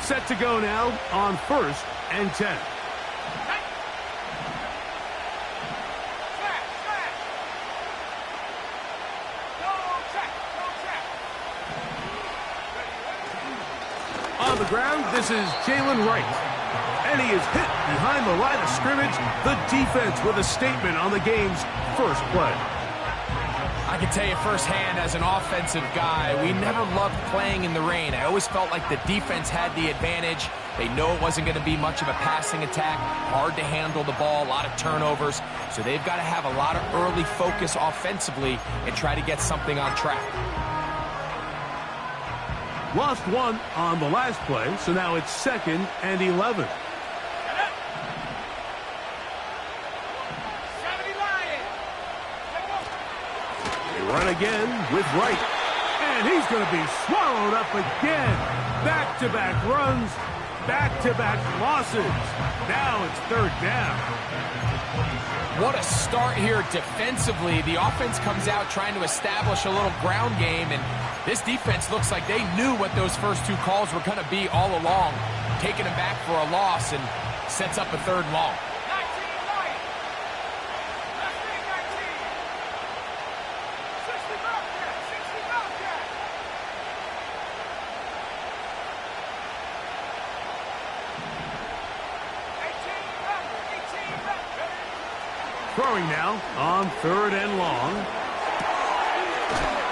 Set to go now on 1st and 10. On the ground, this is Jalen Wright. And he is hit behind the line of scrimmage. The defense with a statement on the game's first play. I can tell you firsthand, as an offensive guy, we never loved playing in the rain. I always felt like the defense had the advantage. They know it wasn't going to be much of a passing attack, hard to handle the ball, a lot of turnovers. So they've got to have a lot of early focus offensively and try to get something on track. Lost one on the last play, so now it's 2nd and 11. Run again with Wright. And he's going to be swallowed up again. Back-to-back runs, back-to-back losses. Now it's 3rd down. What a start here defensively. The offense comes out trying to establish a little ground game, and this defense looks like they knew what those first 2 calls were going to be all along. Taking them back for a loss and sets up a 3rd and long. Throwing now on 3rd and long.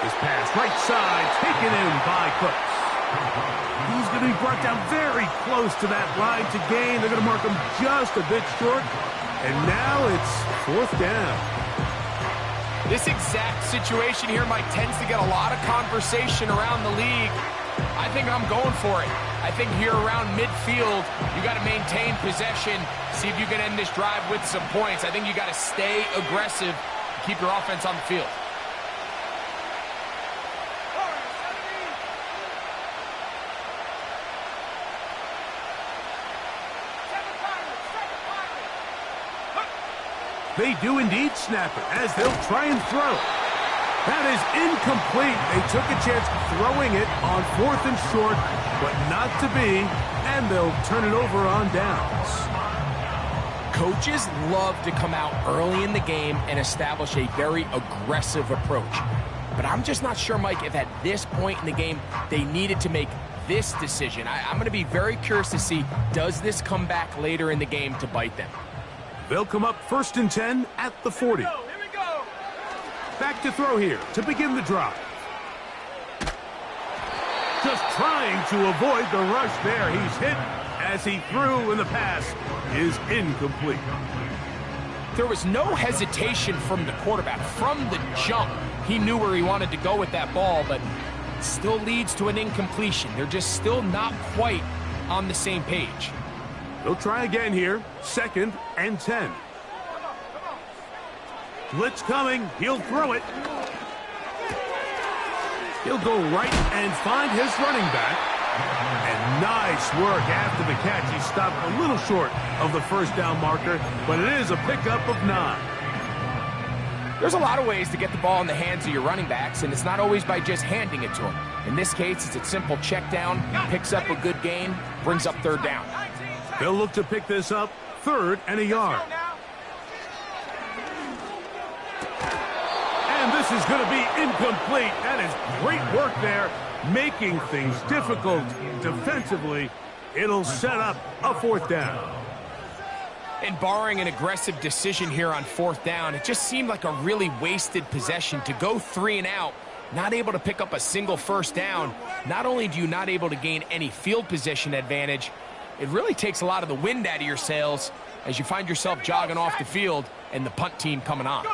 His pass right side taken in by Cooks. He's going to be brought down very close to that line to gain. They're going to mark him just a bit short. And now it's 4th down. This exact situation here, Mike, tends to get a lot of conversation around the league. I think I'm going for it. I think here around midfield, you got to maintain possession, see if you can end this drive with some points. I think you got to stay aggressive, keep your offense on the field. They do indeed snap it as they'll try and throw. That is incomplete. They took a chance throwing it on 4th and short, but not to be, and they'll turn it over on downs. Coaches love to come out early in the game and establish a very aggressive approach. But I'm just not sure, Mike, if at this point in the game they needed to make this decision. I'm going to be very curious to see, does this come back later in the game to bite them? They'll come up 1st and 10 at the 40. Here we go. Back to throw here to begin the drive. Just trying to avoid the rush there. He's hit as he threw, and the pass is incomplete. There was no hesitation from the quarterback. From the jump, he knew where he wanted to go with that ball, but it still leads to an incompletion. They're just still not quite on the same page. They'll try again here, 2nd and 10. Blitz coming, he'll throw it. He'll go right and find his running back. And nice work after the catch. He stopped a little short of the 1st down marker, but it is a pickup of 9. There's a lot of ways to get the ball in the hands of your running backs, and it's not always by just handing it to them. In this case, it's a simple check down, picks up a good gain, brings up 3rd down. They'll look to pick this up 3rd and a yard. And this is going to be incomplete. That is great work there, making things difficult defensively. It'll set up a 4th down. And barring an aggressive decision here on 4th down, it just seemed like a really wasted possession to go 3 and out, not able to pick up a single 1st down. Not only do you not able to gain any field position advantage, it really takes a lot of the wind out of your sails as you find yourself jogging off the field and the punt team coming on.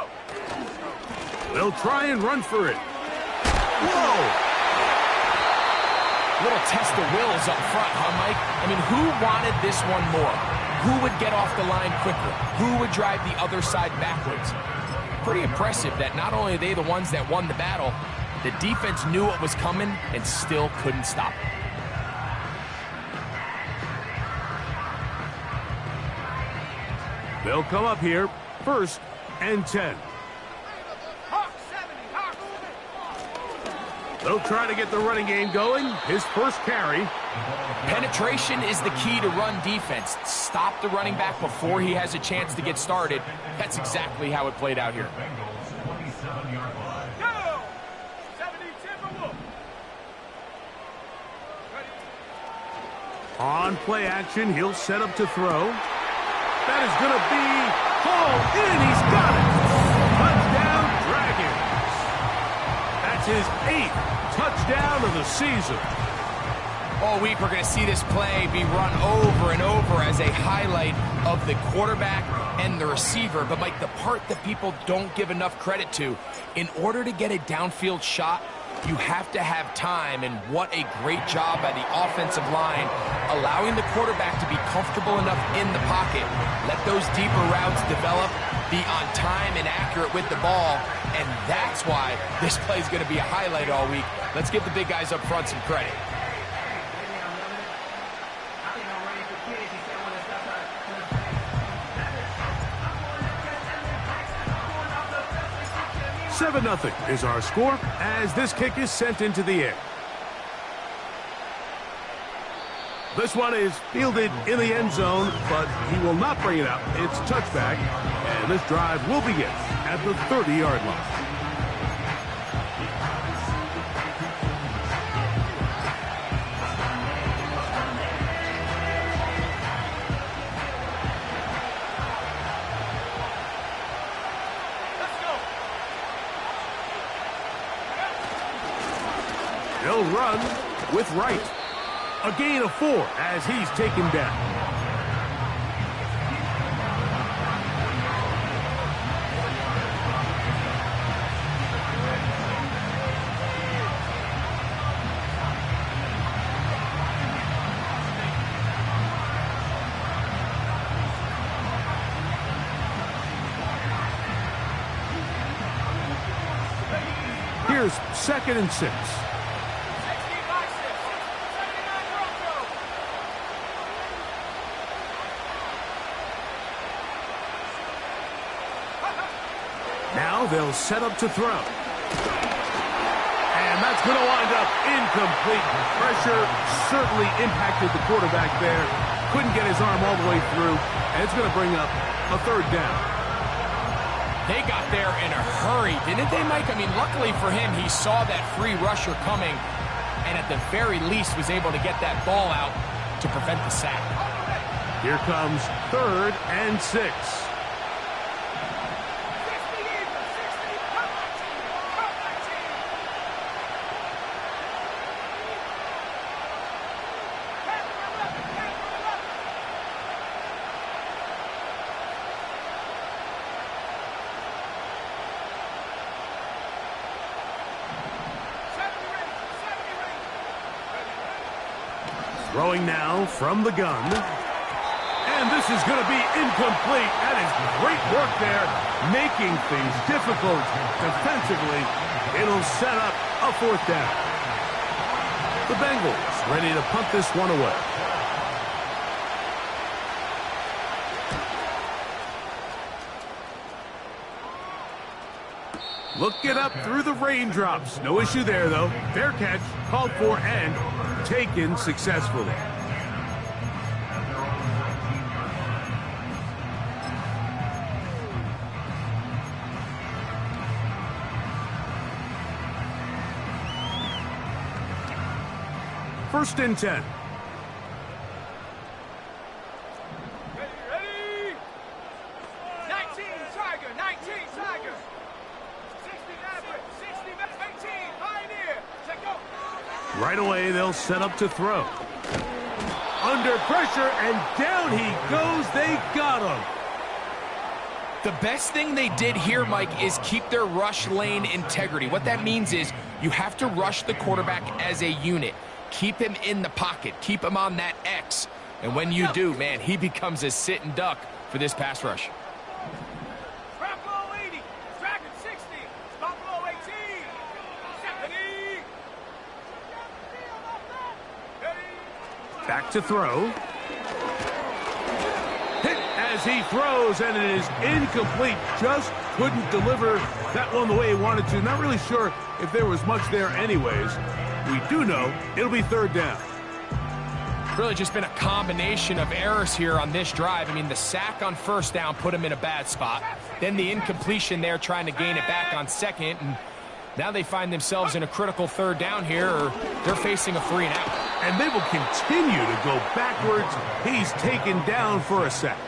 They'll try and run for it. Whoa! Little test of wills up front, huh, Mike? I mean, who wanted this one more? Who would get off the line quicker? Who would drive the other side backwards? Pretty impressive that not only are they the ones that won the battle, the defense knew what was coming and still couldn't stop it. They'll come up here, 1st and 10. They'll try to get the running game going. His first carry Penetration is the key to run defense. Stop the running back before he has a chance to get started. That's exactly how it played out here. On play action, he'll set up to throw. That is going to be hauled in. He's got it. Touchdown, Dragons. That's his 8th touchdown of the season. All week, we're going to see this play be run over and over as a highlight of the quarterback and the receiver. But, Mike, the part that people don't give enough credit to, in order to get a downfield shot, you have to have time, and what a great job by the offensive line, allowing the quarterback to be comfortable enough in the pocket, let those deeper routes develop, be on time and accurate with the ball, and that's why this play is going to be a highlight all week. Let's give the big guys up front some credit. 7-0 is our score as this kick is sent into the air. This one is fielded in the end zone, but he will not bring it out. It's touchback, and this drive will begin at the 30-yard line. He'll run with Wright. A gain of 4 as he's taken down. Here's 2nd and 6. Now they'll set up to throw. And that's going to wind up incomplete. Pressure certainly impacted the quarterback there. Couldn't get his arm all the way through. And it's going to bring up a 3rd down. They got there in a hurry, didn't they, Mike? I mean, luckily for him, he saw that free rusher coming and at the very least was able to get that ball out to prevent the sack. Here comes 3rd and 6. Throwing now from the gun. And this is going to be incomplete. That is great work there, making things difficult defensively. It'll set up a 4th down. The Bengals ready to punt this one away. Looking up through the raindrops. No issue there, though. Fair catch, called for, and taken successfully. First and 10. Ready? 19, Tiger, 19, Tiger. 60 Maverick, 60 Maverick, 18, Pioneer. Check go. Right away, they'll set up to throw. Under pressure, and down he goes. They got him. The best thing they did here, Mike, is keep their rush lane integrity. What that means is you have to rush the quarterback as a unit. Keep him in the pocket. Keep him on that X. And when you do, man, he becomes a sit and duck for this pass rush. Trap below 80, Dragon 60, stop below 18. 70. Back to throw. Hit as he throws, and it is incomplete. Just couldn't deliver that one the way he wanted to. Not really sure if there was much there anyways. We do know it'll be 3rd down. Really just been a combination of errors here on this drive. I mean, the sack on first down put him in a bad spot. Then the incompletion there trying to gain it back on second. And now they find themselves in a critical third down here, or they're facing a 3-and-out. And they will continue to go backwards. He's taken down for a sack.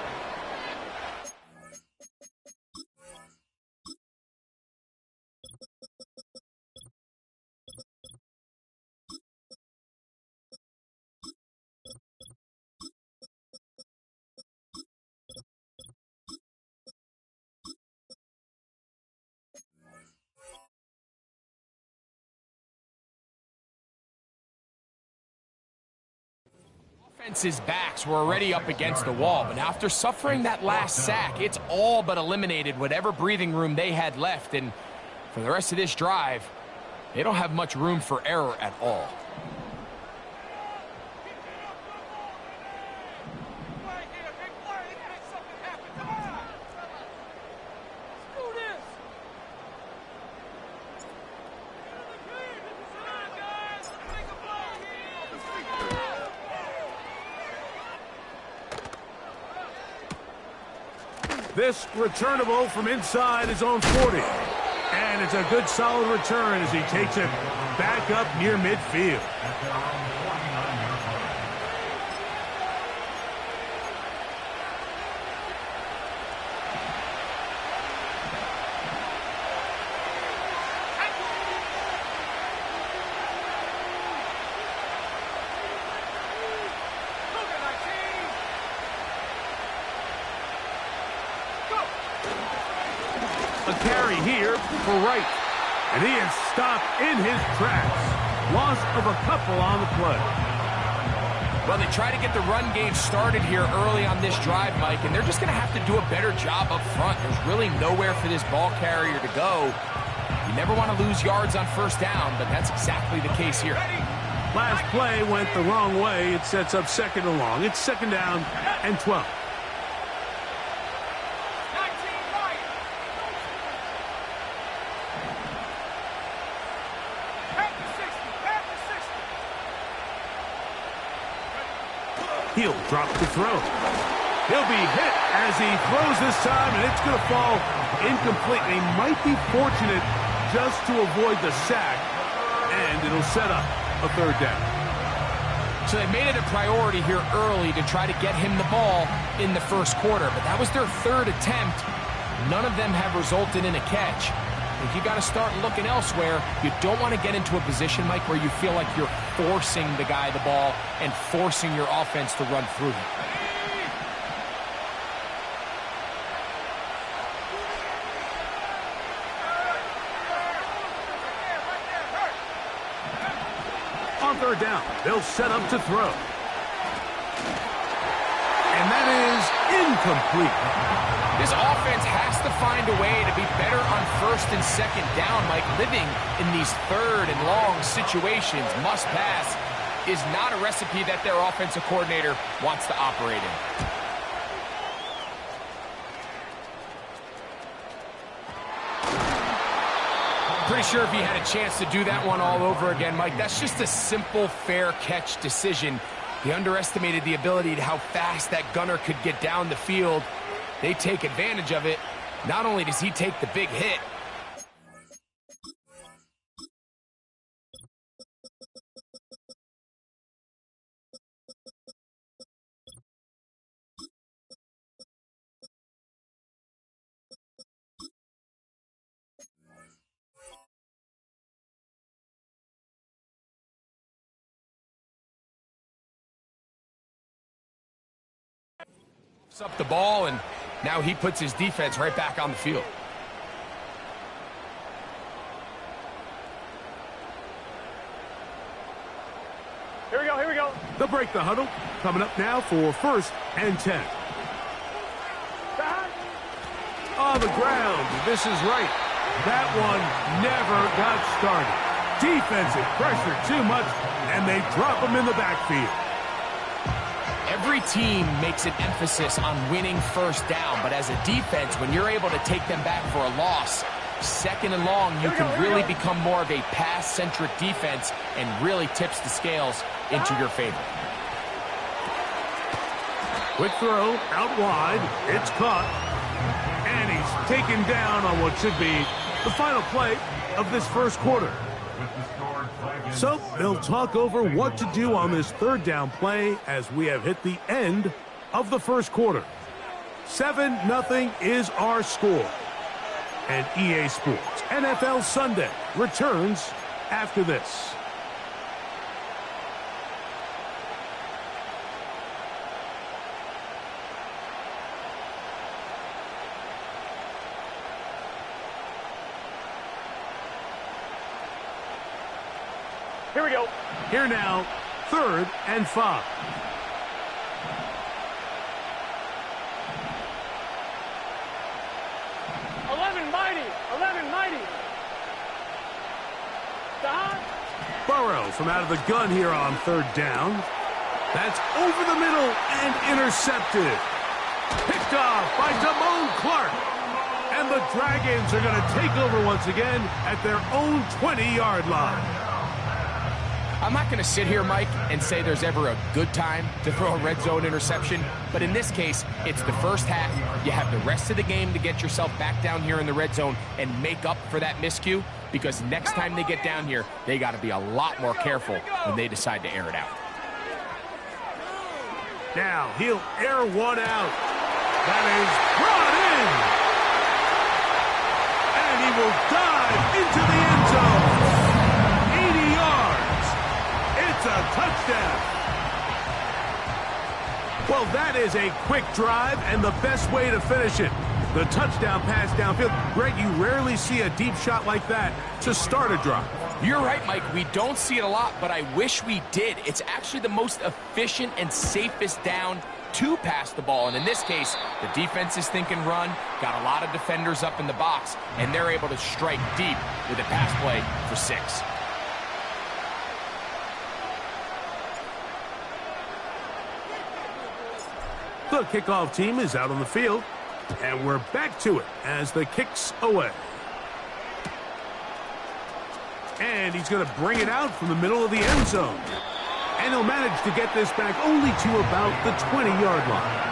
Offense's backs were already up against the wall, but after suffering that last sack, it's all but eliminated whatever breathing room they had left, and for the rest of this drive, they don't have much room for error at all. This returnable from inside his own 40. And it's a good solid return as he takes it back up near midfield. A carry here for Wright. And he is stopped in his tracks. Loss of a couple on the play. Well, they try to get the run game started here early on this drive, Mike, and they're just going to have to do a better job up front. There's really nowhere for this ball carrier to go. You never want to lose yards on first down, but that's exactly the case here. Last play went the wrong way. It sets up second and long. It's second down and 12. He'll drop the throw. He'll be hit as he throws this time, and it's going to fall incomplete. He might be fortunate just to avoid the sack, and it'll set up a third down. So they made it a priority here early to try to get him the ball in the first quarter, but that was their third attempt. None of them have resulted in a catch. If you got to start looking elsewhere, you don't want to get into a position, Mike, where you feel like you're forcing the guy the ball and forcing your offense to run through him. On third down, they'll set up to throw. And that is incomplete. This offense has to find a way to be better on first and second down, Mike. Living in these third and long situations, must pass, is not a recipe that their offensive coordinator wants to operate in. Pretty sure if he had a chance to do that one all over again, Mike, that's just a simple, fair catch decision. He underestimated the ability to how fast that gunner could get down the field. They take advantage of it. Not only does he take the big hit, up the ball, and now he puts his defense right back on the field. Here we go, here we go. They'll break the huddle. Coming up now for first and 10. On the ground, this is right. That one never got started. Defensive pressure too much, and they drop him in the backfield. Every team makes an emphasis on winning first down, but as a defense, when you're able to take them back for a loss, second and long, you can really become more of a pass-centric defense and really tips the scales into your favor. Quick throw out wide. It's caught. And he's taken down on what should be the final play of this first quarter. So they'll talk over what to do on this third down play as we have hit the end of the first quarter. 7-0 is our score. And EA Sports NFL Sunday returns after this. Here we go. Here now, 3rd and 5. Burrow from out of the gun here on 3rd down. That's over the middle and intercepted. Picked off by Damone Clark. And the Dragons are going to take over once again at their own 20-yard line. I'm not going to sit here, Mike, and say there's ever a good time to throw a red zone interception, but in this case, it's the first half. You have the rest of the game to get yourself back down here in the red zone and make up for that miscue, because next time they get down here, they got to be a lot more careful when they decide to air it out. Now he'll air one out. That is brought in. And he will dive into the end zone. 80 yards. It's a touchdown. Well, that is a quick drive and the best way to finish it. The touchdown pass downfield. Greg, you rarely see a deep shot like that to start a drive. You're right, Mike. We don't see it a lot, but I wish we did. It's actually the most efficient and safest down to pass the ball. And in this case, the defense is thinking run, got a lot of defenders up in the box, and they're able to strike deep with a pass play for 6. The kickoff team is out on the field, and we're back to it as the kick's away. And he's going to bring it out from the middle of the end zone. And he'll manage to get this back only to about the 20-yard line.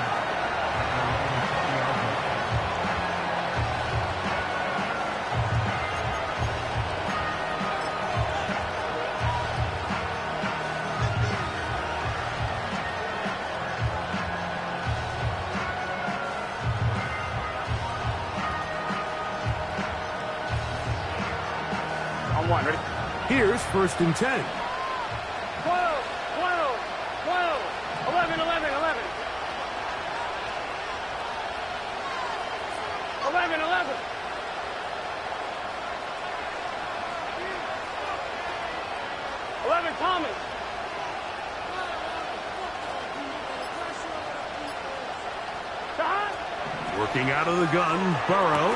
Ready? Here's 1st and 10. 12, 12, 12, 11, 11, 11. 11, 11. 11, Thomas. Working out of the gun, Burrow.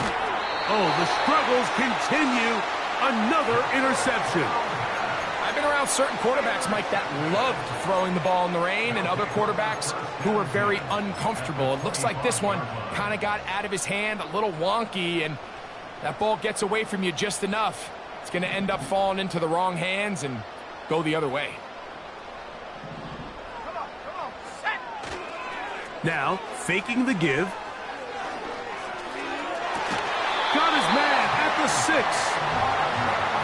Oh, the struggles continue. Another interception. I've been around certain quarterbacks, Mike, that loved throwing the ball in the rain, and other quarterbacks who were very uncomfortable. It looks like this one kind of got out of his hand, a little wonky, and that ball gets away from you just enough. It's going to end up falling into the wrong hands and go the other way. Come on, set. Now, faking the give. Got his man at the 6.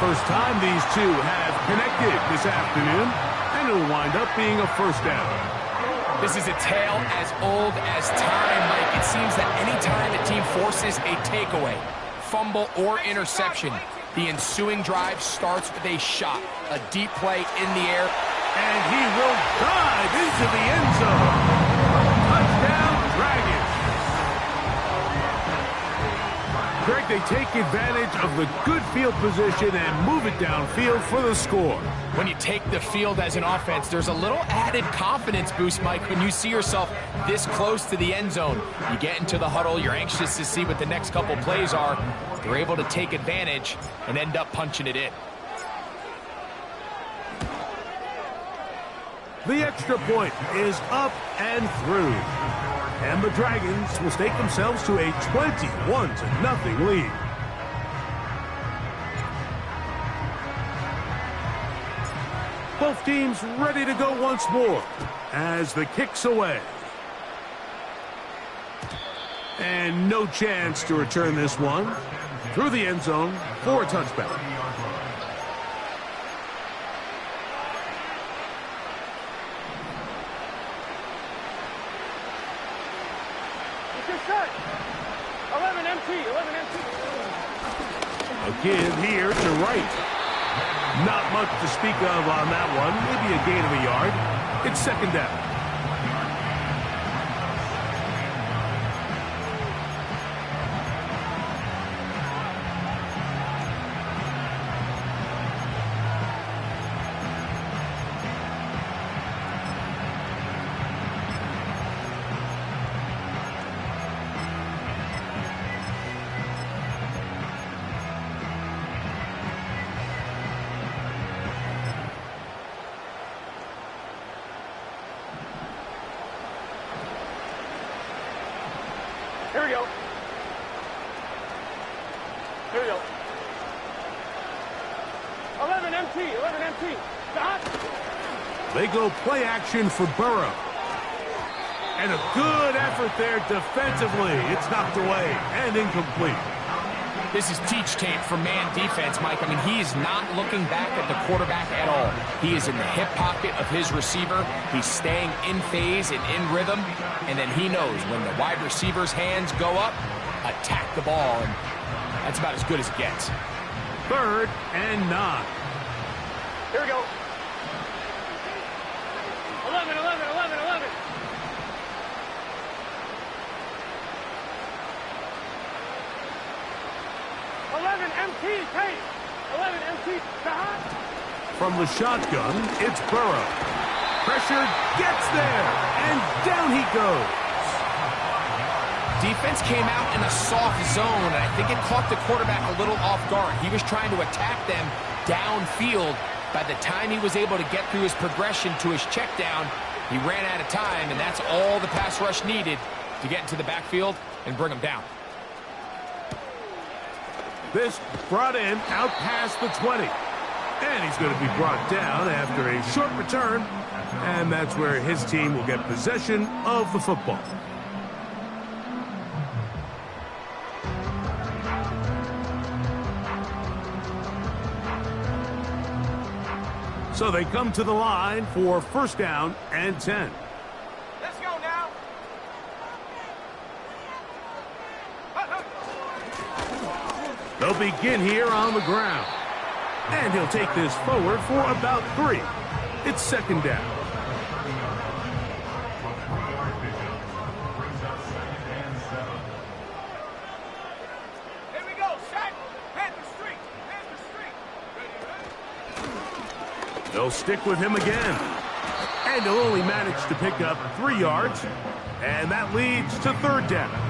First time these two have connected this afternoon, and it'll wind up being a first down. This is a tale as old as time, Mike. It seems that any time a team forces a takeaway, fumble, or interception, the ensuing drive starts with a shot, a deep play in the air. And he will dive into the end zone. Touchdown, Dragons. Greg, they take advantage of the good field position and move it downfield for the score. When you take the field as an offense, there's a little added confidence boost, Mike, when you see yourself this close to the end zone. You get into the huddle, you're anxious to see what the next couple plays are. They're able to take advantage and end up punching it in. The extra point is up and through. And the Dragons will stake themselves to a 21-0 lead. Both teams ready to go once more as the kick's away. And no chance to return this one through the end zone for a touchback. Again here to right. Not much to speak of on that one. Maybe a gain of a yard. It's second down. Here we go. Here we go. 11 MT, 11 MT. Stop. They go play action for Burrow. And a good effort there defensively. It's knocked away and incomplete. This is teach tape for man defense, Mike. I mean, he is not looking back at the quarterback at all. He is in the hip pocket of his receiver. He's staying in phase and in rhythm. And then he knows when the wide receiver's hands go up, attack the ball. And that's about as good as it gets. 3rd and 9. Here we go. 11, 11, 11, 11. MT, hey! 11 MT, From the shotgun, it's Burrow. Pressure gets there, and down he goes. Defense came out in a soft zone, and I think it caught the quarterback a little off guard. He was trying to attack them downfield. By the time he was able to get through his progression to his check down, he ran out of time, and that's all the pass rush needed to get into the backfield and bring him down. This brought in out past the 20. And he's going to be brought down after a short return. And that's where his team will get possession of the football. So they come to the line for 1st down and 10. Let's go now. They'll begin here on the ground. And he'll take this forward for about 3. It's 2nd down. Here we go, set. Panther Street. Panther Street. Ready? They'll stick with him again. And he'll only manage to pick up 3 yards. And that leads to 3rd down.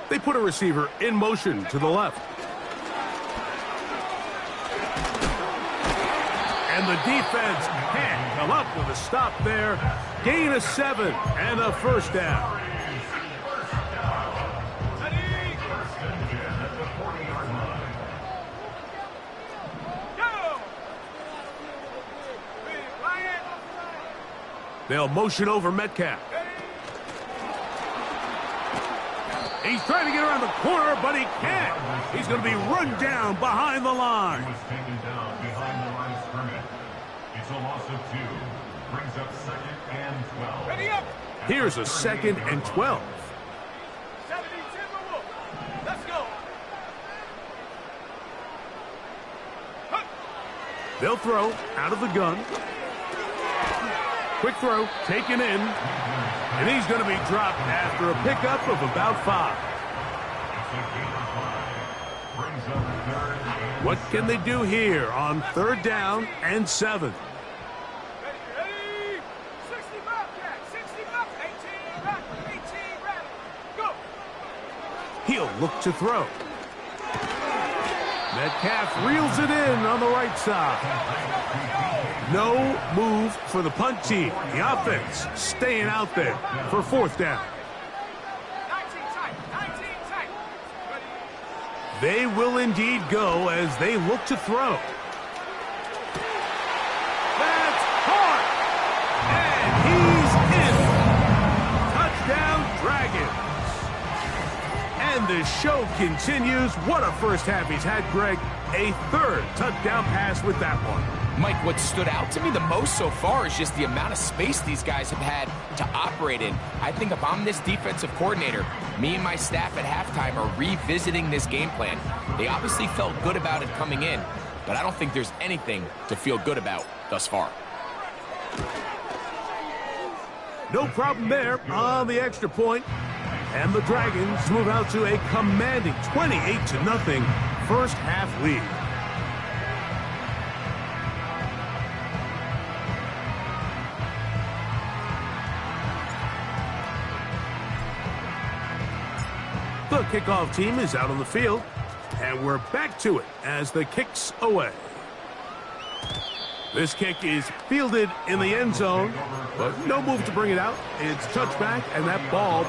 They put a receiver in motion to the left. And the defense can't come up with a stop there. Gain of 7 and a 1st down. They'll motion over Metcalf. He's trying to get around the corner, but he can't. He's going to be run down behind the line. He was taken down behind the line of scrimmage. It's a loss of 2. Brings up 2nd and 12. Ready up. Here's a 2nd and 12. 70 Timberwolves. Let's go. They'll throw out of the gun. Quick throw, taken in. And he's going to be dropped after a pickup of about 5. What can they do here on 3rd down and 7? Ready? 60 Bobcat, 60 Bobcat, 18 back, 18 ready. Go. He'll look to throw. Metcalf reels it in on the right side. No move for the punt team. The offense staying out there for 4th down. 19, They will indeed go as they look to throw. That's hard. And he's in. Touchdown, Dragons. And the show continues. What a first half he's had, Greg. A third touchdown pass with that one. Mike, what stood out to me the most so far is just the amount of space these guys have had to operate in. I think if I'm this defensive coordinator, me and my staff at halftime are revisiting this game plan. They obviously felt good about it coming in, but I don't think there's anything to feel good about thus far. No problem there on the extra point. And the Dragons move out to a commanding 28-0 first half lead. The kickoff team is out on the field, and we're back to it as the kick's away. This kick is fielded in the end zone, but no move to bring it out. It's touchback, and that ball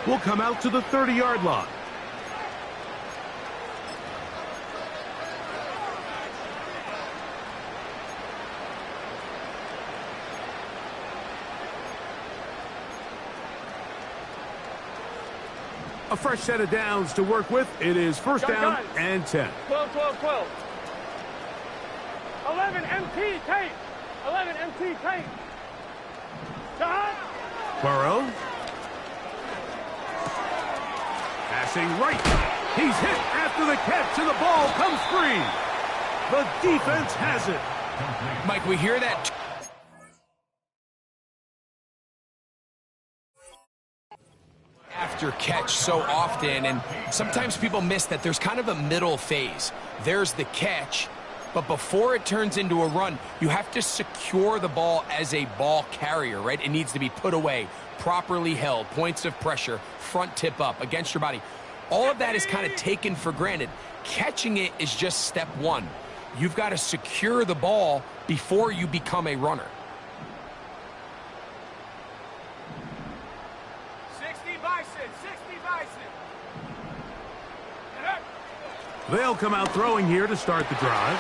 will come out to the 30-yard line. A fresh set of downs to work with. It is first down and 10. 12, 12, 12. 11 MT tape. 11 MT tape. Shot. Burrow. Passing right. He's hit after the catch, and the ball comes free. The defense has it. Mike, we hear that after catch so often, and sometimes people miss that there's kind of a middle phase. There's the catch, but before it turns into a run, you have to secure the ball as a ball carrier, right? It needs to be put away, properly held, points of pressure, front tip up against your body. All of that is kind of taken for granted. Catching it is just step one. You've got to secure the ball before you become a runner. They'll come out throwing here to start the drive.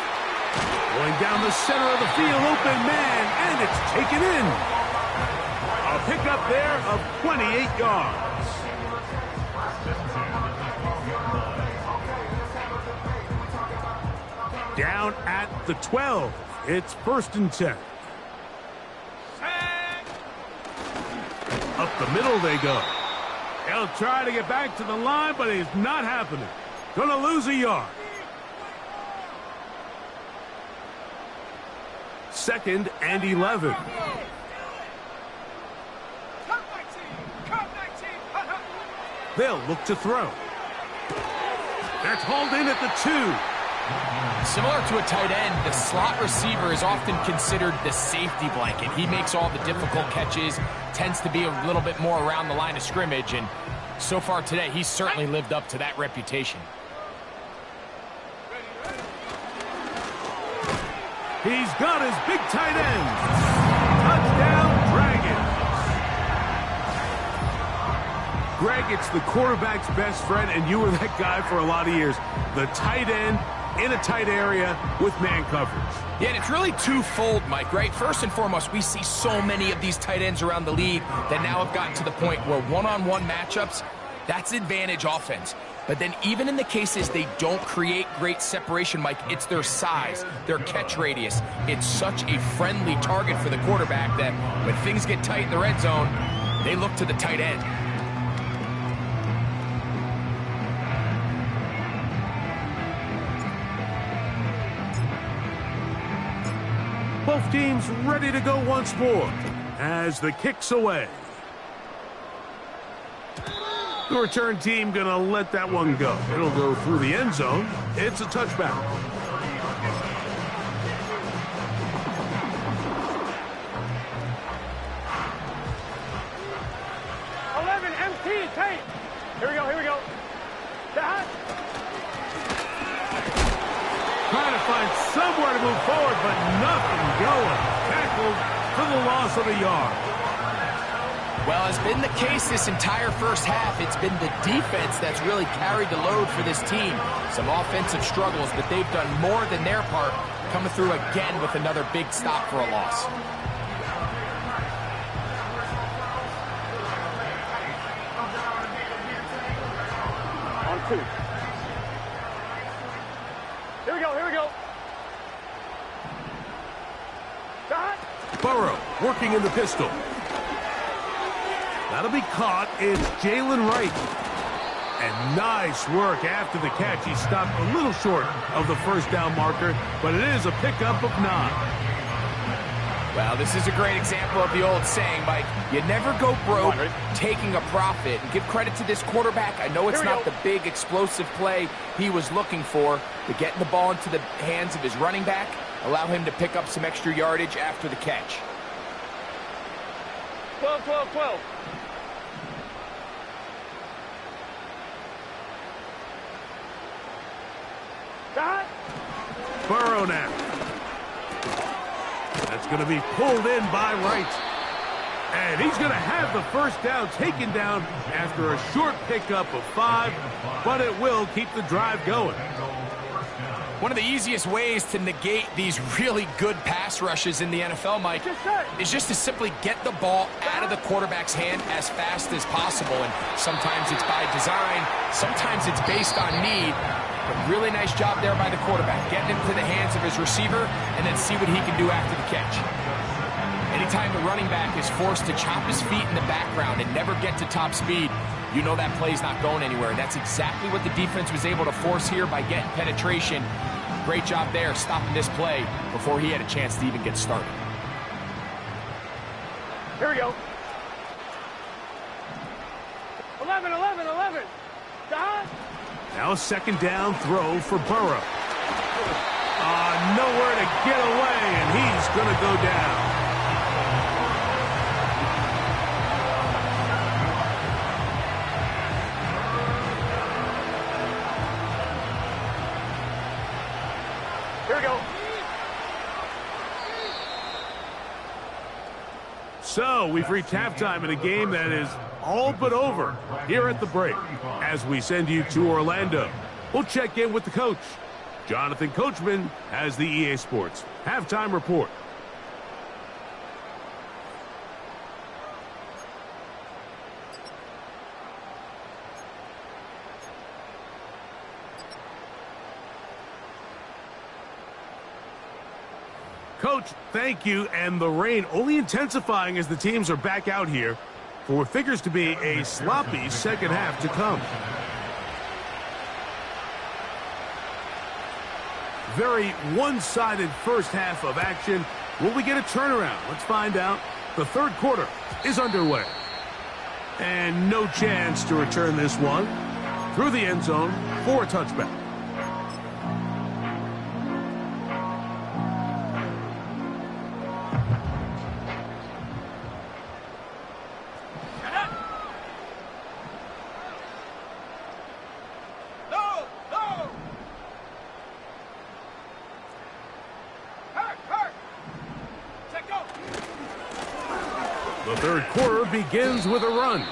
Going down the center of the field, open man, and it's taken in. A pickup there of 28 yards. Down at the 12. It's first and 10. Up the middle they go. He'll try to get back to the line, but it's not happening. Gonna lose a yard. Second and 11. They'll look to throw. That's hauled in at the 2. Similar to a tight end, the slot receiver is often considered the safety blanket. He makes all the difficult catches, tends to be a little bit more around the line of scrimmage, and so far today, he's certainly lived up to that reputation. He's got his big tight end. Touchdown, Dragons. Greg, it's the quarterback's best friend, and you were that guy for a lot of years. The tight end in a tight area with man coverage. Yeah, and it's really twofold, Mike, right? First and foremost, we see so many of these tight ends around the league that now have gotten to the point where one-on-one matchups, that's advantage offense. But then even in the cases they don't create great separation, Mike, it's their size, their catch radius. It's such a friendly target for the quarterback that when things get tight in the red zone, they look to the tight end. Both teams ready to go once more as the kick's away. The return team gonna let that one go. It'll go through the end zone. It's a touchback. MT tape. Here we go, here we go. That. Trying to find somewhere to move forward, but nothing going. Tackled for the loss of a yard. Well, it's been the case this entire first half. It's been the defense that's really carried the load for this team. Some offensive struggles, but they've done more than their part, coming through again with another big stop for a loss. On 2. Here we go, here we go. Shot. Burrow working in the pistol. That'll be caught. It's Jalen Wright. And nice work after the catch. He stopped a little short of the first down marker, but it is a pickup of 9. Well, this is a great example of the old saying, Mike. You never go broke taking a profit. And give credit to this quarterback. I know it's not the big explosive play he was looking for, but getting the ball into the hands of his running back, allow him to pick up some extra yardage after the catch. 12, 12, 12. Shot. Burrow now. That's going to be pulled in by Wright. And he's going to have the first down taken down after a short pickup of 5, but it will keep the drive going. One of the easiest ways to negate these really good pass rushes in the NFL, Mike, is just to simply get the ball out of the quarterback's hand as fast as possible. And sometimes it's by design, sometimes it's based on need. But really nice job there by the quarterback, getting him to the hands of his receiver and then see what he can do after the catch. Anytime the running back is forced to chop his feet in the background and never get to top speed, you know that play's not going anywhere. And that's exactly what the defense was able to force here by getting penetration. Great job there, stopping this play before he had a chance to even get started. Here we go. 11, 11, 11. Shot. Now a second down throw for Burrow. Nowhere to get away, and he's going to go down. Here we go. So we've reached halftime in a game that is all but over here at the break as we send you to Orlando. We'll check in with the coach. Jonathan Coachman has the EA Sports Halftime Report. Coach, thank you. And the rain only intensifying as the teams are back out here for what figures to be a sloppy second half to come. Very one-sided first half of action. Will we get a turnaround? Let's find out. The third quarter is underway. And no chance to return this one through the end zone for a touchback. The third quarter begins with a run.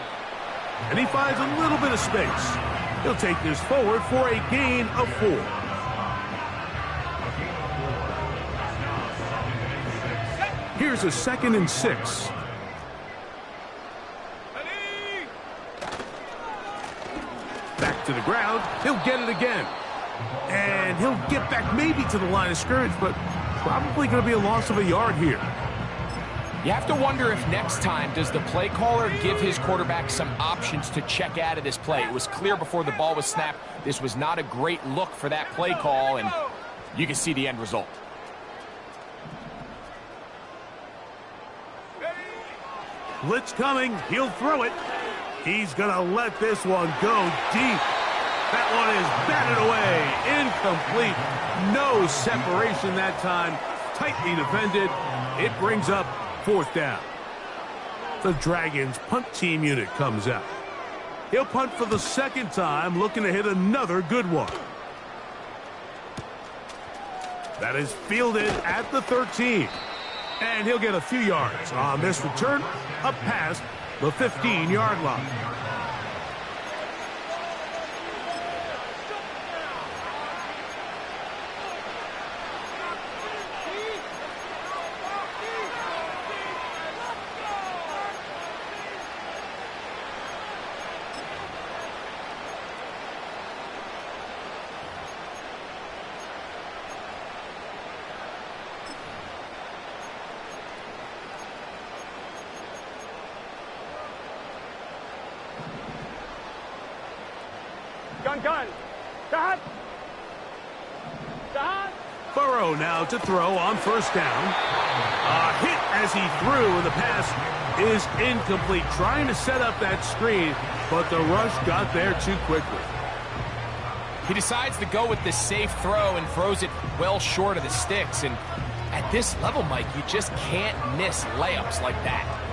And he finds a little bit of space. He'll take this forward for a gain of 4. Here's a 2nd and 6. Back to the ground. He'll get it again. And he'll get back maybe to the line of scrimmage, but probably going to be a loss of a yard here. You have to wonder if next time does the play caller give his quarterback some options to check out of this play. It was clear before the ball was snapped this was not a great look for that play call, and you can see the end result. Blitz coming. He'll throw it. He's going to let this one go deep. That one is batted away. Incomplete. No separation that time. Tightly defended. It brings up 4th down. The Dragons punt team unit comes out. He'll punt for the 2nd time, looking to hit another good one. That is fielded at the 13. And he'll get a few yards on this return. A pass the 15-yard line. Gun. Stop. Burrow now to throw on first down. A hit as he threw, and the pass is incomplete. Trying to set up that screen, but the rush got there too quickly. He decides to go with the safe throw and throws it well short of the sticks. And at this level, Mike, you just can't miss layups like that.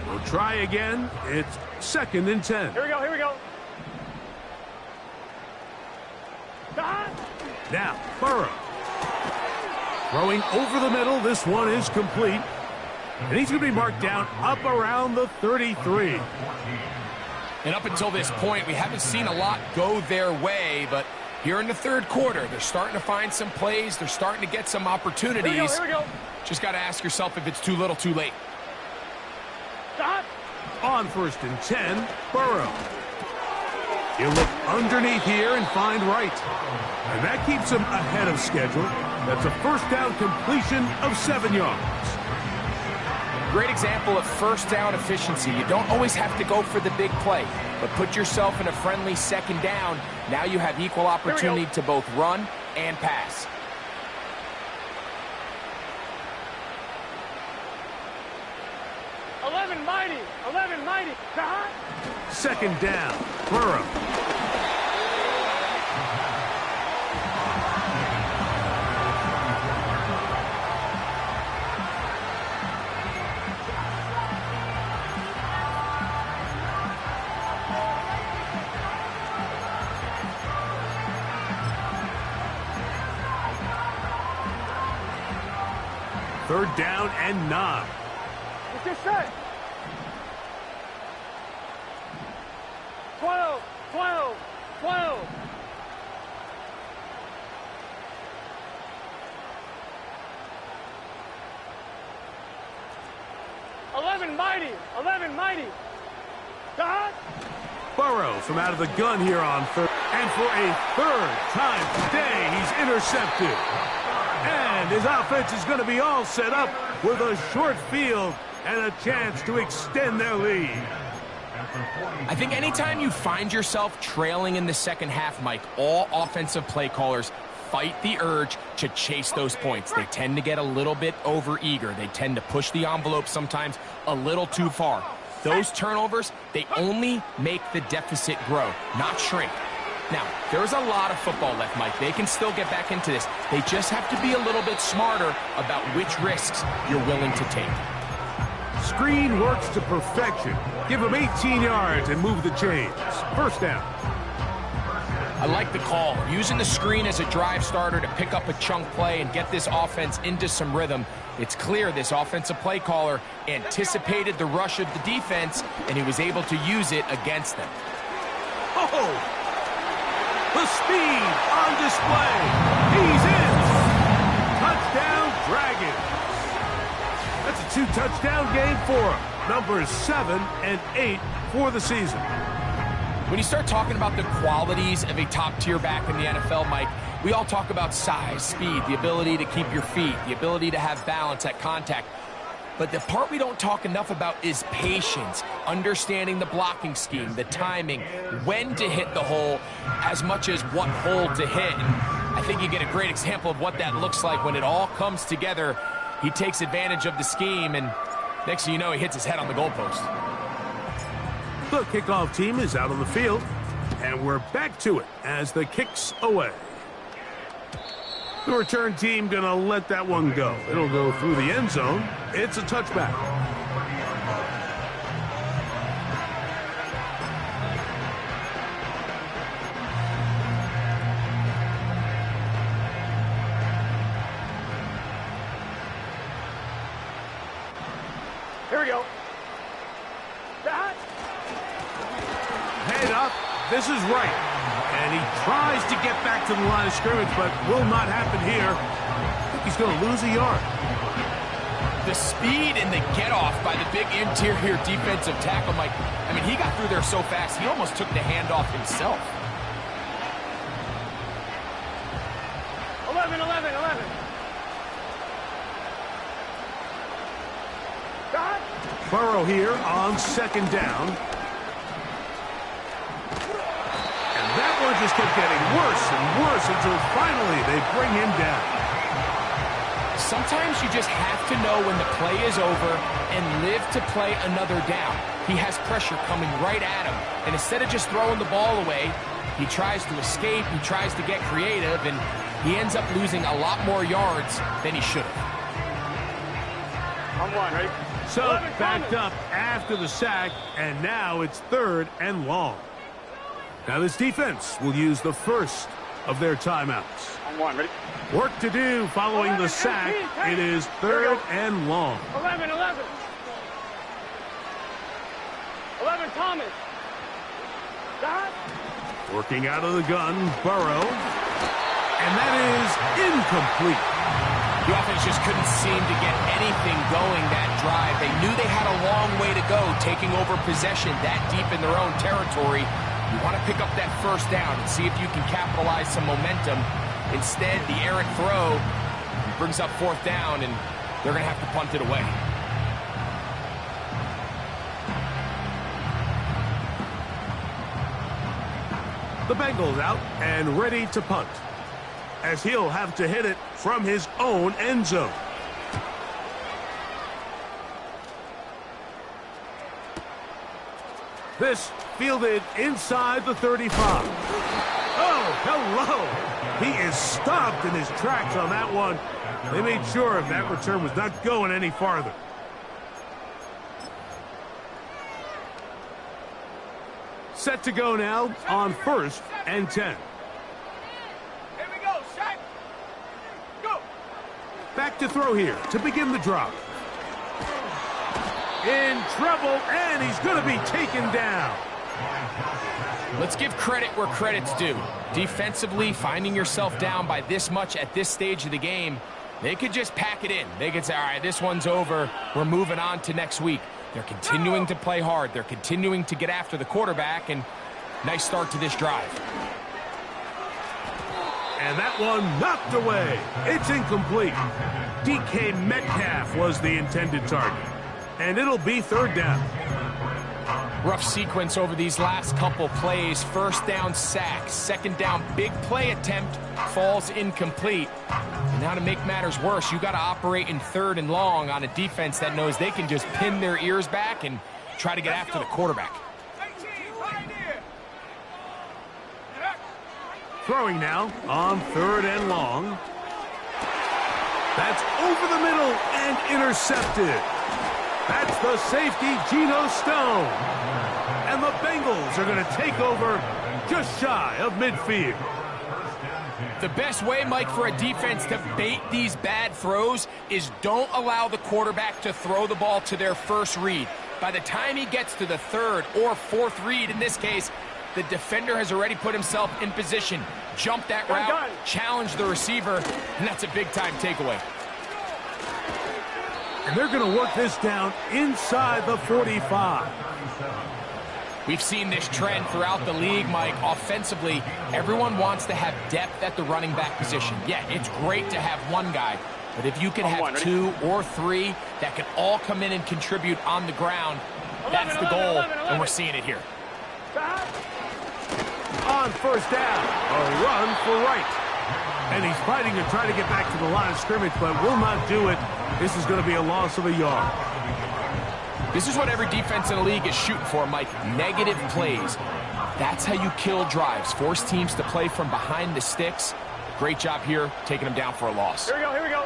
We'll try again. It's 2nd and 10. Here we go. Now, Burrow. Throwing over the middle. This one is complete. And he's going to be marked down up around the 33. And up until this point, we haven't seen a lot go their way, but here in the third quarter, they're starting to find some plays. They're starting to get some opportunities. Here we go. Just got to ask yourself if it's too little, too late. Stop. On 1st and 10, Burrow. He'll look underneath here and find right. And that keeps him ahead of schedule. That's a first down completion of 7 yards. Great example of first down efficiency. You don't always have to go for the big play, but put yourself in a friendly 2nd down. Now you have equal opportunity to both run and pass. Mighty. 2nd down, Burrow. Third down and 9. It's your set. 12. 11 mighty. Stop. Burrow from out of the gun here on 3rd. And for a 3rd time today, he's intercepted. And his offense is going to be all set up with a short field and a chance to extend their lead. I think anytime you find yourself trailing in the second half, Mike, all offensive play callers fight the urge to chase those points. They tend to get a little bit overeager. They tend to push the envelope sometimes a little too far. Those turnovers, they only make the deficit grow, not shrink. Now, there's a lot of football left, Mike. They can still get back into this. They just have to be a little bit smarter about which risks you're willing to take. Screen works to perfection. Give him 18 yards and move the chains. First down. I like the call. Using the screen as a drive starter to pick up a chunk play and get this offense into some rhythm. It's clear this offensive play caller anticipated the rush of the defense, and he was able to use it against them. Oh! The speed on display. He's in. Touchdown, Dragons. That's a 2-touchdown game for him. Numbers 7 and 8 for the season. When you start talking about the qualities of a top-tier back in the NFL, Mike, we all talk about size, speed, the ability to keep your feet, the ability to have balance at contact. But the part we don't talk enough about is patience, understanding the blocking scheme, the timing, when to hit the hole, as much as what hole to hit. And I think you get a great example of what that looks like when it all comes together. He takes advantage of the scheme, and next thing you know, he hits his head on the goalpost. The kickoff team is out on the field, and we're back to it as the kick's away. The return team gonna let that one go. It'll go through the end zone. It's a touchback. Here we go. That. Head up. This is right. And he tries to get back to the line of scrimmage, but will not happen here. I think he's going to lose a yard. The speed and the get-off by the big interior defensive tackle, Mike. I mean, he got through there so fast, he almost took the handoff himself. 11. That. Burrow here on second down. And that one just kept getting worse and worse until finally they bring him down. Sometimes you just have to know when the play is over and live to play another down. He has pressure coming right at him, and instead of just throwing the ball away, he tries to escape, he tries to get creative, and he ends up losing a lot more yards than he should have. I'm one, ready? So 11, backed coming. up after the sack, and now it's 3rd and long. Now this defense will use the first of their timeouts. I'm one, ready? Work to do following the 11, sack. 18, It is 3rd and long. 11. 11, Thomas. That. Working out of the gun, Burrow. And that is incomplete. The offense just couldn't seem to get anything going that drive. They knew they had a long way to go, taking over possession that deep in their own territory. You want to pick up that first down and see if you can capitalize some momentum. Instead, the errant throw brings up 4th down, and they're going to have to punt it away. The Bengals out and ready to punt, as he'll have to hit it from his own end zone. This fielded inside the 35. Oh, hello. He is stopped in his tracks on that one. They made sure that return was not going any farther. Set to go now on 1st and 10. Here we go, set. Go. Back to throw here to begin the drop. In trouble, and he's going to be taken down. Let's give credit where credit's due. Defensively, finding yourself down by this much at this stage of the game, they could just pack it in. They could say, all right, this one's over. We're moving on to next week. They're continuing to play hard. They're continuing to get after the quarterback, and nice start to this drive. And that one knocked away. It's incomplete. DK Metcalf was the intended target. And it'll be 3rd down. Rough sequence over these last couple plays. 1st down sack. 2nd down big play attempt falls incomplete. And now to make matters worse, you got to operate in 3rd and long on a defense that knows they can just pin their ears back and try to get after the quarterback. 18, Pioneer. Throwing now on 3rd and long. That's over the middle and intercepted. That's the safety, Geno Stone. And the Bengals are going to take over just shy of midfield. The best way, Mike, for a defense to bait these bad throws is don't allow the quarterback to throw the ball to their first read. By the time he gets to the 3rd or 4th read, in this case, the defender has already put himself in position, jump that route, challenge the receiver, and that's a big-time takeaway. And they're going to work this down inside the 45. We've seen this trend throughout the league, Mike. Offensively, everyone wants to have depth at the running back position. Yeah, it's great to have one guy, but if you can have 2 or 3 that can all come in and contribute on the ground, that's the goal, and we're seeing it here. On 1st down, a run for right. And he's fighting to try to get back to the line of scrimmage, but will not do it. This is going to be a loss of a yard. This is what every defense in the league is shooting for, Mike. Negative plays. That's how you kill drives. Force teams to play from behind the sticks. Great job here, taking them down for a loss. Here we go, here we go.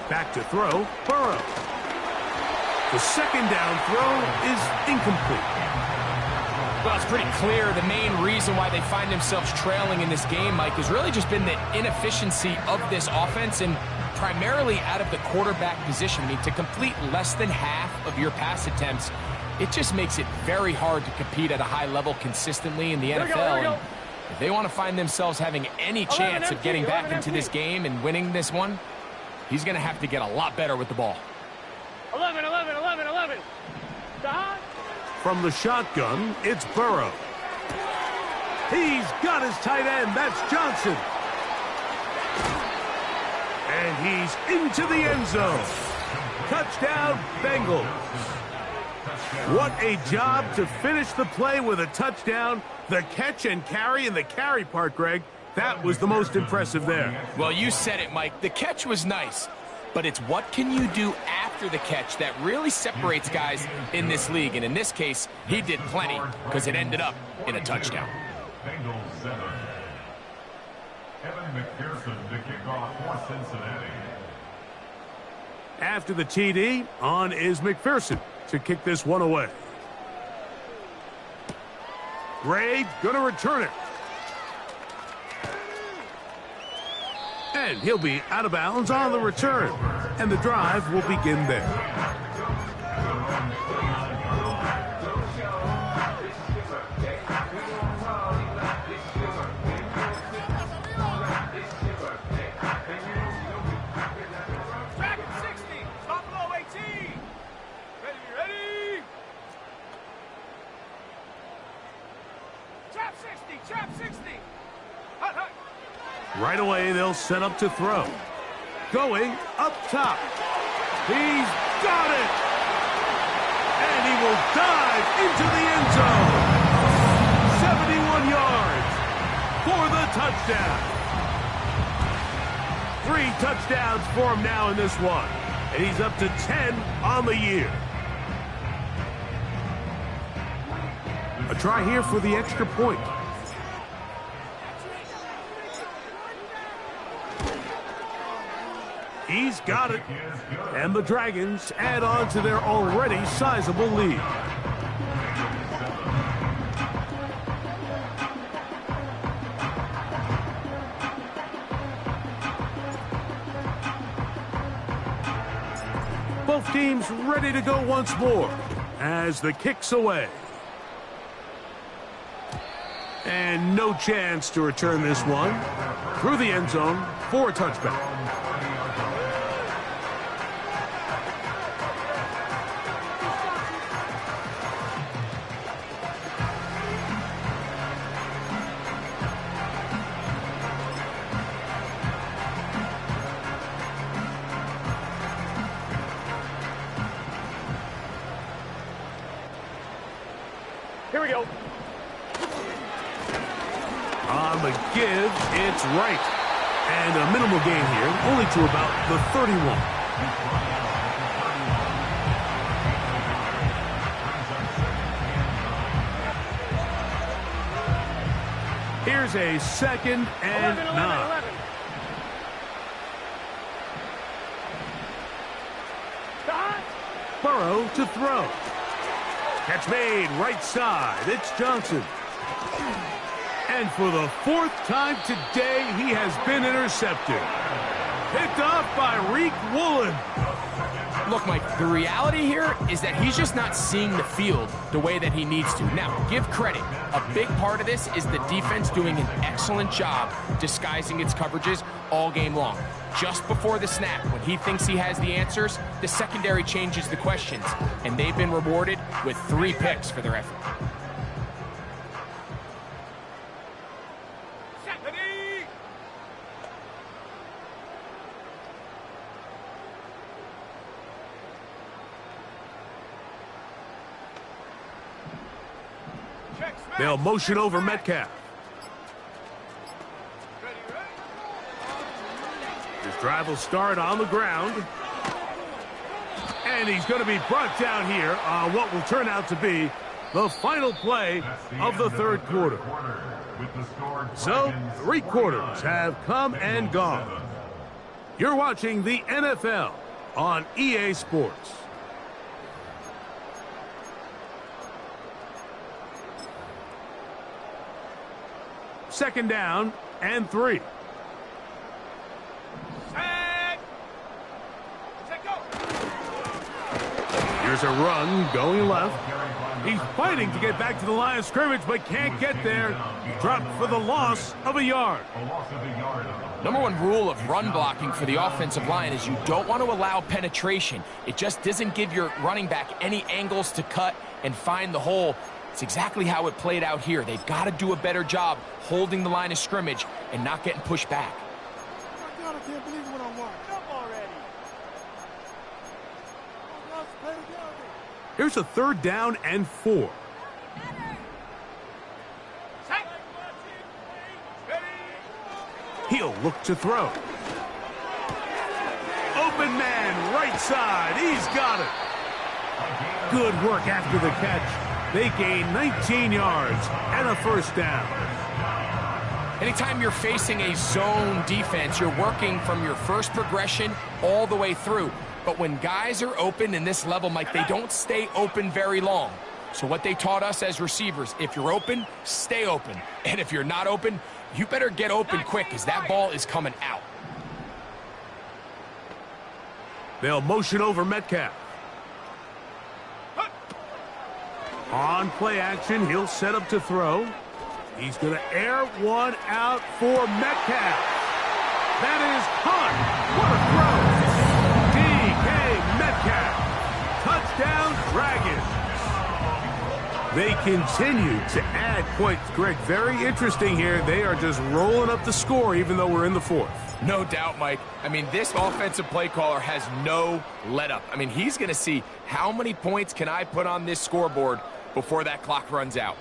Back to throw, Burrow. The 2nd down throw is incomplete. Well, it's pretty clear the main reason why they find themselves trailing in this game, Mike, has really just been the inefficiency of this offense and primarily out of the quarterback position. I mean, to complete less than half of your pass attempts, it just makes it very hard to compete at a high level consistently in the NFL. And if they want to find themselves having any chance of getting back into this game and winning this one, he's going to have to get a lot better with the ball. 11, 11, 11, 11. From the shotgun, it's Burrow. He's got his tight end. That's Johnson. And he's into the end zone. Touchdown, Bengals. What a job to finish the play with a touchdown. The catch and carry in the carry part, Greg, that was the most impressive there. Well, you said it, Mike. The catch was nice, but it's what can you do after the catch that really separates guys in this league. And in this case, he did plenty because it ended up in a touchdown. Bengals 7. Evan McPherson to kick off for Cincinnati. After the TD, on is McPherson to kick this one away. Gray gonna return it. And he'll be out of bounds on the return. And the drive will begin there. Right away, they'll set up to throw. Going up top. He's got it! And he will dive into the end zone. 71 yards for the touchdown. 3 touchdowns for him now in this one. And he's up to 10 on the year. A try here for the extra point. He's got it. And the Dragons add on to their already sizable lead. Both teams ready to go once more as the kick's away. And no chance to return this one. Through the end zone for a touchback. Here we go. On the give, it's right. And a minimal gain here, only to about the 31. Here's a 2nd and 9. Burrow to throw. Catch made right side. It's Johnson. And for the 4th time today, he has been intercepted. Picked off by Riq Woolen. Look, Mike, the reality here is that he's just not seeing the field the way that he needs to. Now, give credit. A big part of this is the defense doing an excellent job disguising its coverages all game long. Just before the snap, when he thinks he has the answers, the secondary changes the questions, and they've been rewarded with 3 picks for their effort. They'll motion over Metcalf. This drive will start on the ground. And he's going to be brought down here on what will turn out to be the final play of the 3rd quarter. So, 3 quarters have come and gone. You're watching the NFL on EA Sports. Second down and 3. Set. Here's a run going left. He's fighting to get back to the line of scrimmage, but can't get there. Dropped for the loss of a yard. Number one rule of run blocking for the offensive line is you don't want to allow penetration. It just doesn't give your running back any angles to cut and find the hole. It's exactly how it played out here. They've got to do a better job holding the line of scrimmage and not getting pushed back. Oh my God, I can't believe what I'm watching. Jump already. Here's a 3rd down and 4. He'll look to throw. Open man, right side. He's got it. Good work after the catch. They gain 19 yards and a 1st down. Anytime you're facing a zone defense, you're working from your first progression all the way through. But when guys are open in this level, Mike, they don't stay open very long. So what they taught us as receivers, if you're open, stay open. And if you're not open, you better get open quick because that ball is coming out. They'll motion over Metcalf. On play action, he'll set up to throw. He's going to air one out for Metcalf. That is caught. What a throw. DK Metcalf. Touchdown, Dragons. They continue to add points. Greg, very interesting here. They are just rolling up the score even though we're in the 4th. No doubt, Mike. I mean, this offensive play caller has no let-up. I mean, he's going to see how many points can I put on this scoreboard before that clock runs out.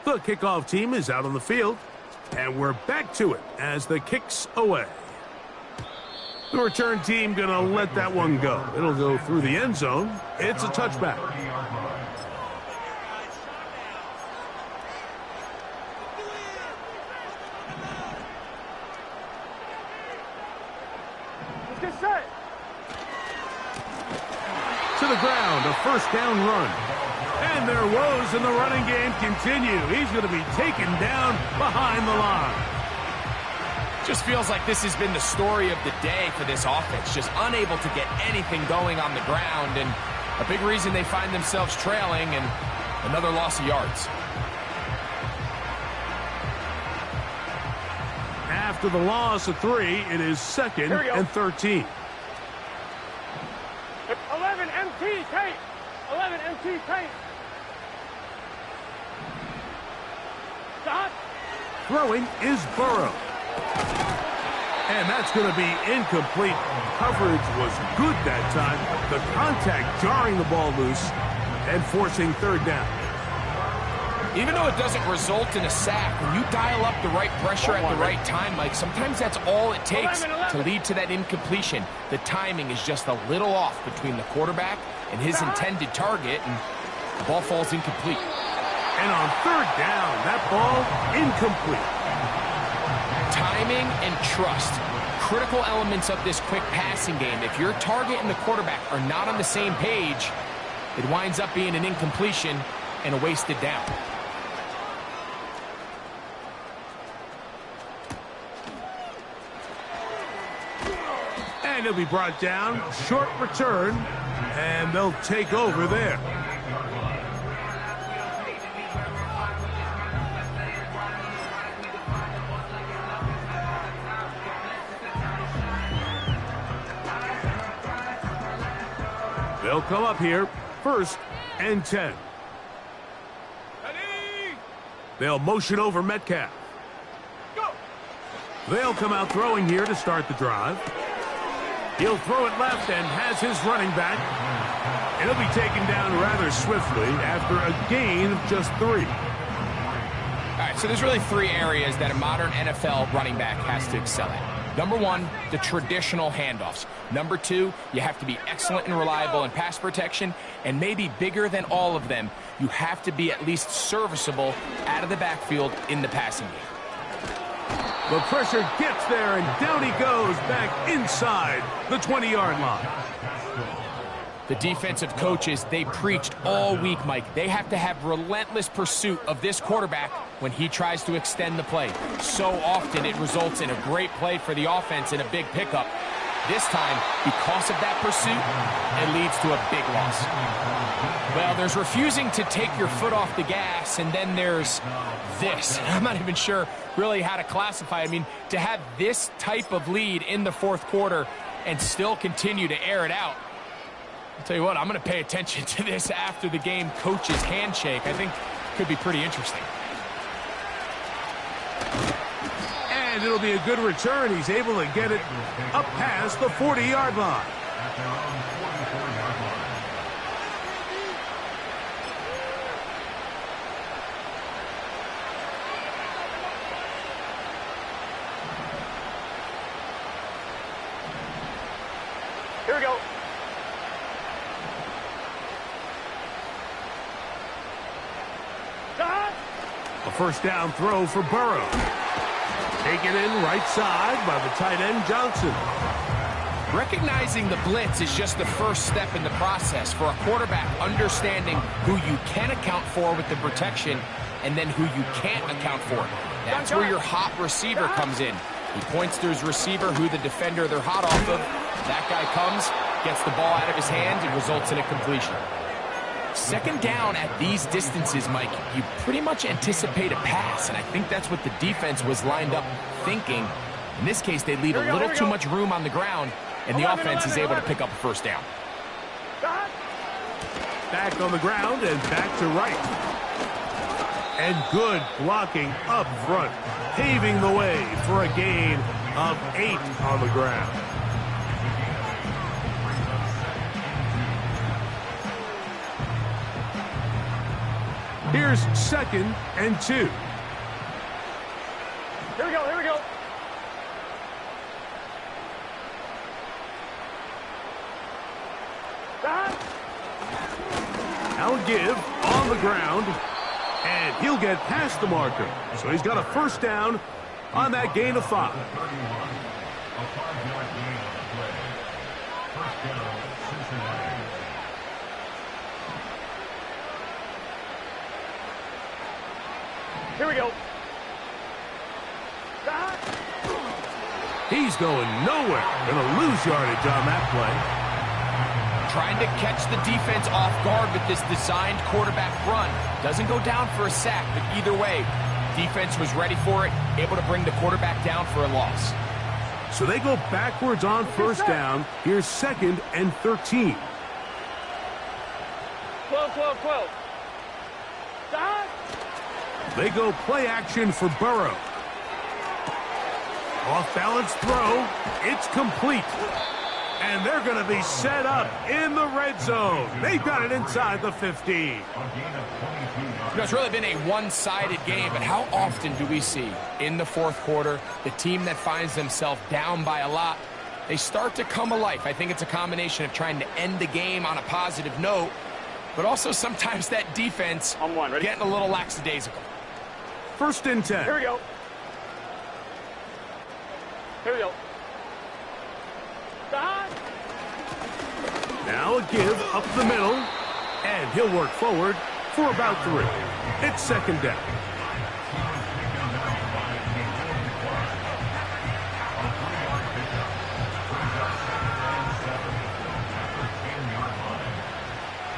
The kickoff team is out on the field, and we're back to it as the kick's away. The return team going to let that one go. It'll go through the end zone. It's a touchback. Get set. To the ground, a 1st down run. And their woes in the running game continue. He's going to be taken down behind the line. Just feels like this has been the story of the day for this offense. Just unable to get anything going on the ground. And a big reason they find themselves trailing and another loss of yards. After the loss of 3, it is 2nd and 13. 11 MT tape. 11 MT tape. Stop. Throwing is Burrow. And that's going to be incomplete. Coverage was good that time. The contact jarring the ball loose and forcing 3rd down. Even though it doesn't result in a sack, when you dial up the right pressure at the right time, Mike, sometimes that's all it takes to lead to that incompletion. The timing is just a little off between the quarterback and his intended target, and the ball falls incomplete. And on 3rd down, that ball incomplete. Timing and trust, critical elements of this quick passing game. If your target and the quarterback are not on the same page, it winds up being an incompletion and a wasted down. And he'll be brought down, short return, and they'll take over there. They'll come up here, 1st and 10. They'll motion over Metcalf. They'll come out throwing here to start the drive. He'll throw it left and has his running back. And he'll be taken down rather swiftly after a gain of just 3. All right, so there's really 3 areas that a modern NFL running back has to excel at. Number 1, the traditional handoffs. Number 2, you have to be excellent and reliable in pass protection. And maybe bigger than all of them, you have to be at least serviceable out of the backfield in the passing game. The pressure gets there, and down he goes back inside the 20-yard line. The defensive coaches, they preached all week, Mike. They have to have relentless pursuit of this quarterback when he tries to extend the play. So often it results in a great play for the offense and a big pickup. This time, because of that pursuit, it leads to a big loss. Well, there's refusing to take your foot off the gas, and then there's this. I'm not even sure really how to classify. I mean, to have this type of lead in the fourth quarter and still continue to air it out. I'll tell you what, I'm going to pay attention to this after the game coach's handshake. I think it could be pretty interesting. And it'll be a good return. He's able to get it up past the 40-yard line. At their own 44-yard line. Here we go. A first down throw for Burrow. Taken in right side by the tight end Johnson. Recognizing the blitz is just the first step in the process for a quarterback understanding who you can account for with the protection and then who you can't account for. That's where your hot receiver comes in. He points to his receiver, who the defender they're hot off of. That guy comes, gets the ball out of his hands, and results in a completion. Second down at these distances, Mike, you pretty much anticipate a pass, and I think that's what the defense was lined up thinking. In this case, they leave a little too much room on the ground, and the offense is able to pick up a first down. Back on the ground and back to right. And good blocking up front, paving the way for a gain of 8 on the ground. Here's 2nd and 2. Here we go, here we go. Now a give on the ground, and he'll get past the marker. So he's got a first down on that gain of 5. 31. A 5-yard gain on the play. First down, Cincinnati. Here we go. He's going nowhere. Gonna lose yardage on that play. Trying to catch the defense off guard with this designed quarterback run. Doesn't go down for a sack, but either way, defense was ready for it, able to bring the quarterback down for a loss. So they go backwards on first down. Here's 2nd and 13. 12, 12, 12. They go play action for Burrow. Off balance throw. It's complete. And they're going to be set up in the red zone. They've got it inside the 15. A gain of 22 yards. It's really been a one-sided game, but how often do we see in the fourth quarter the team that finds themselves down by a lot, they start to come alive? I think it's a combination of trying to end the game on a positive note, but also sometimes that defense On one, ready? getting a little lackadaisical. 1st and 10. Here we go. Here we go. Now a give up the middle, and he'll work forward for about 3. It's 2nd down.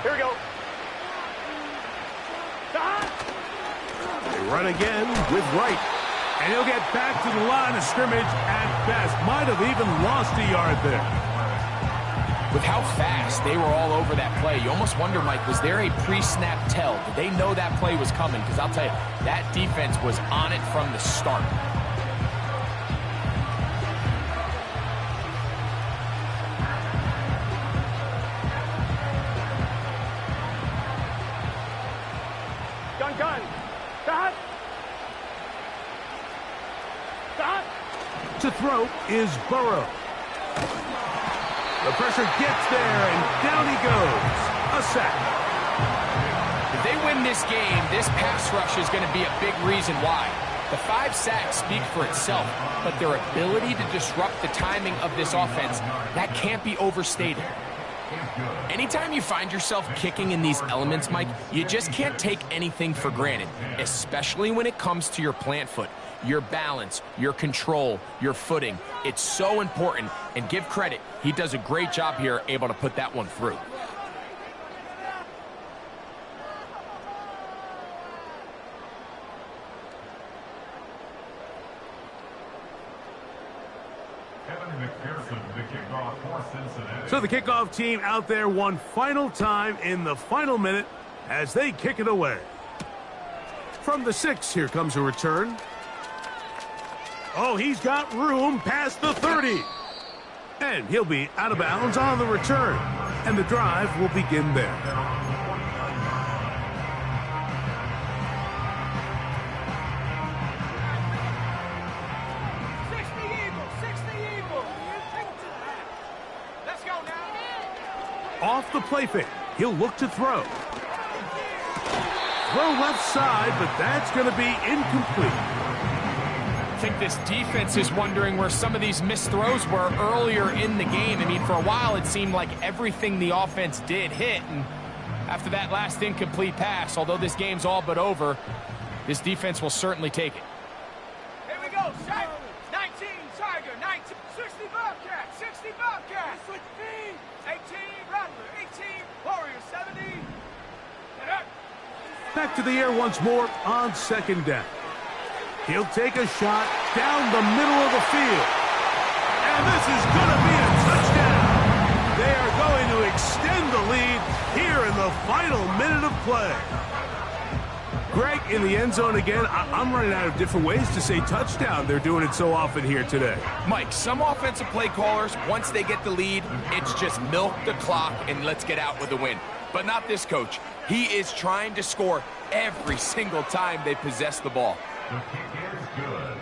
Here we go. They run again with Wright, and he'll get back to the line of scrimmage at best. Might have even lost a yard there. With how fast they were all over that play, you almost wonder, Mike, was there a pre-snap tell? Did they know that play was coming? Because I'll tell you, that defense was on it from the start. Gun. Stop. Stop. To throw is Burrow. The pressure gets there, and down he goes. A sack. If they win this game, this pass rush is going to be a big reason why. The 5 sacks speak for itself, but their ability to disrupt the timing of this offense, that can't be overstated. Anytime you find yourself kicking in these elements, Mike, you just can't take anything for granted, especially when it comes to your plant foot. Your balance, your control, your footing. It's so important, and give credit. He does a great job here, able to put that one through. So the kickoff team out there one final time in the final minute as they kick it away. From the 6, here comes a return. Oh, he's got room past the 30. And he'll be out of bounds on the return. And the drive will begin there. Off the play fake. He'll look to throw. Throw left side, but that's going to be incomplete. I think this defense is wondering where some of these missed throws were earlier in the game. I mean, for a while, it seemed like everything the offense did hit. And after that last incomplete pass, although this game's all but over, this defense will certainly take it. Here we go, set. 19, Tiger, 19, 60 Bobcat, 60 Bobcat. 18, Rattler, 18, Warrior, 70. Back to the air once more on second down. He'll take a shot down the middle of the field. And this is going to be a touchdown. They are going to extend the lead here in the final minute of play. Greg, in the end zone again, I'm running out of different ways to say touchdown. They're doing it so often here today. Mike, some offensive play callers, once they get the lead, it's just milk the clock and let's get out with the win. But not this coach. He is trying to score every single time they possess the ball. The kick is good.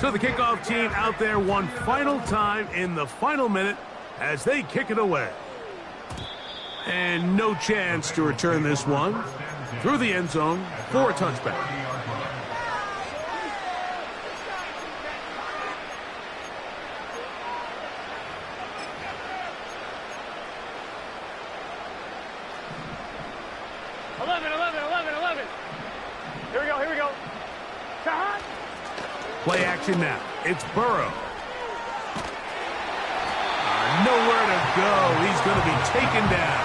So the kickoff team out there one final time in the final minute as they kick it away. And no chance to return this one through the end zone for a touchback. Play action now. It's Burrow. Nowhere to go. He's going to be taken down.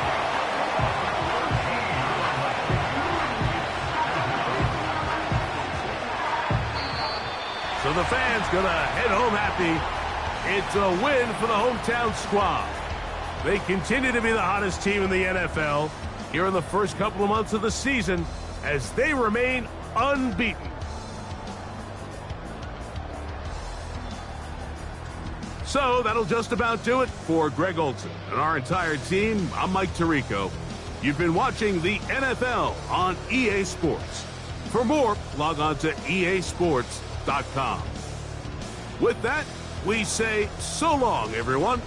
So the fans going to head home happy. It's a win for the hometown squad. They continue to be the hottest team in the NFL here in the first couple of months of the season as they remain unbeaten. So that'll just about do it for Greg Olsen and our entire team. I'm Mike Tirico. You've been watching the NFL on EA Sports. For more, log on to easports.com. With that, we say so long, everyone.